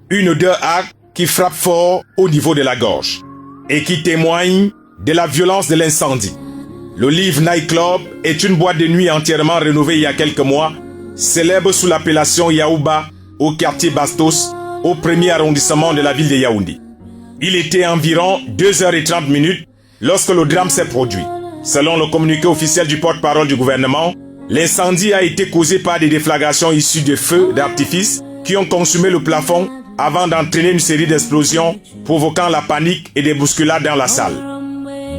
une odeur âcre qui frappe fort au niveau de la gorge et qui témoigne de la violence de l'incendie. L'Olive Night Club est une boîte de nuit entièrement rénovée il y a quelques mois, célèbre sous l'appellation Yaouba au quartier Bastos, au premier arrondissement de la ville de Yaoundé. Il était environ 2h30 lorsque le drame s'est produit. Selon le communiqué officiel du porte-parole du gouvernement, l'incendie a été causé par des déflagrations issues de feux d'artifice qui ont consumé le plafond avant d'entraîner une série d'explosions provoquant la panique et des bousculades dans la salle.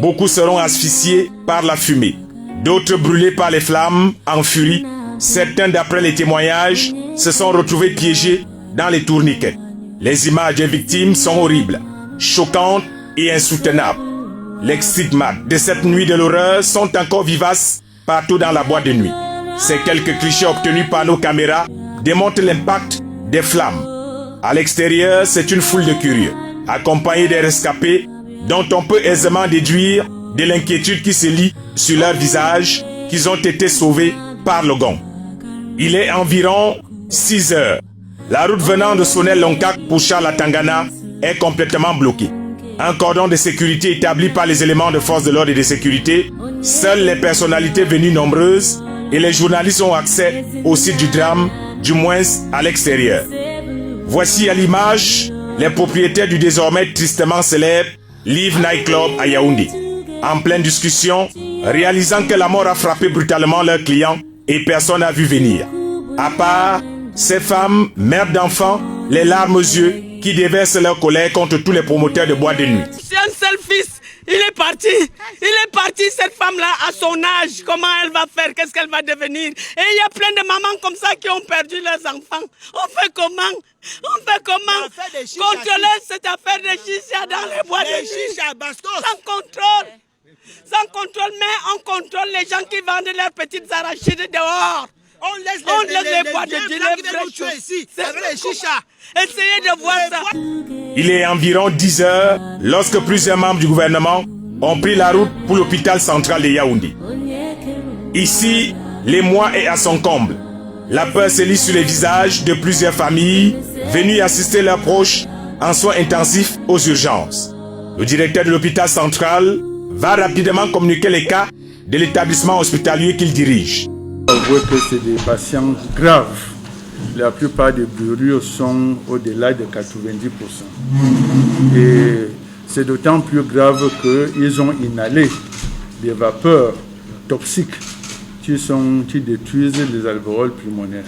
Beaucoup seront asphyxiés par la fumée, d'autres brûlés par les flammes en furie. Certains, d'après les témoignages, se sont retrouvés piégés dans les tourniquets. Les images des victimes sont horribles, choquantes et insoutenables. Les stigmates de cette nuit de l'horreur sont encore vivaces partout dans la boîte de nuit. Ces quelques clichés obtenus par nos caméras démontrent l'impact des flammes. À l'extérieur, c'est une foule de curieux, accompagnés des rescapés, dont on peut aisément déduire de l'inquiétude qui se lit sur leur visage qu'ils ont été sauvés par le gong. Il est environ 6 heures. La route venant de Sonel-Lonkak pour Charles-Tangana est complètement bloquée. Un cordon de sécurité établi par les éléments de force de l'ordre et de sécurité. Seules les personnalités venues nombreuses et les journalistes ont accès au site du drame, du moins à l'extérieur. Voici à l'image les propriétaires du désormais tristement célèbre Live Night Club à Yaoundé, en pleine discussion, réalisant que la mort a frappé brutalement leurs clients et personne n'a vu venir. À part ces femmes, mères d'enfants, les larmes aux yeux, qui déversent leur colère contre tous les promoteurs de boîtes de nuit. C'est un seul fils, il est parti. Il est parti, cette femme-là, à son âge. Comment elle va faire? Qu'est-ce qu'elle va devenir? Et il y a plein de mamans comme ça qui ont perdu leurs enfants. On fait comment? On fait comment? Contrôler cette affaire de chicha dans les boîtes de nuit. Sans contrôle. Sans contrôle, mais on contrôle les gens qui vendent leurs petites arachides dehors. On laisse les boîtes de nuit, les vrais ici. C'est vrai, chicha. Essayez de voir ça. Il est environ 10 heures lorsque plusieurs membres du gouvernement ont pris la route pour l'hôpital central de Yaoundé. Ici, l'émoi est à son comble. La peur se lit sur les visages de plusieurs familles venues assister leurs proches en soins intensifs aux urgences. Le directeur de l'hôpital central va rapidement communiquer les cas de l'établissement hospitalier qu'il dirige. On voit que c'est des patients graves. La plupart des brûlures sont au-delà de 90%. Et c'est d'autant plus grave qu'ils ont inhalé des vapeurs toxiques qui détruisent les alvéoles pulmonaires.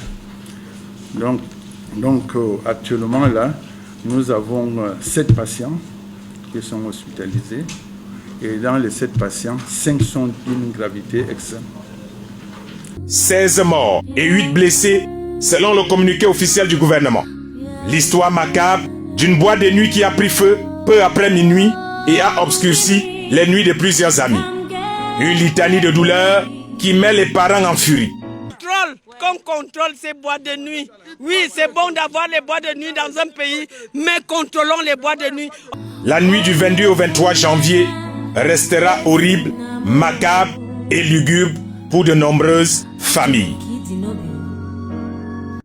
Donc actuellement là, nous avons 7 patients qui sont hospitalisés. Et dans les 7 patients, 5 sont d'une gravité extrême. 16 morts et 8 blessés, selon le communiqué officiel du gouvernement. L'histoire macabre d'une boîte de nuit qui a pris feu peu après minuit et a obscurci les nuits de plusieurs amis. Une litanie de douleurs qui met les parents en furie. Qu'on contrôle ces boîtes de nuit. Oui, c'est bon d'avoir les boîtes de nuit dans un pays, mais contrôlons les boîtes de nuit. La nuit du 22 au 23 janvier restera horrible, macabre et lugubre pour de nombreuses familles.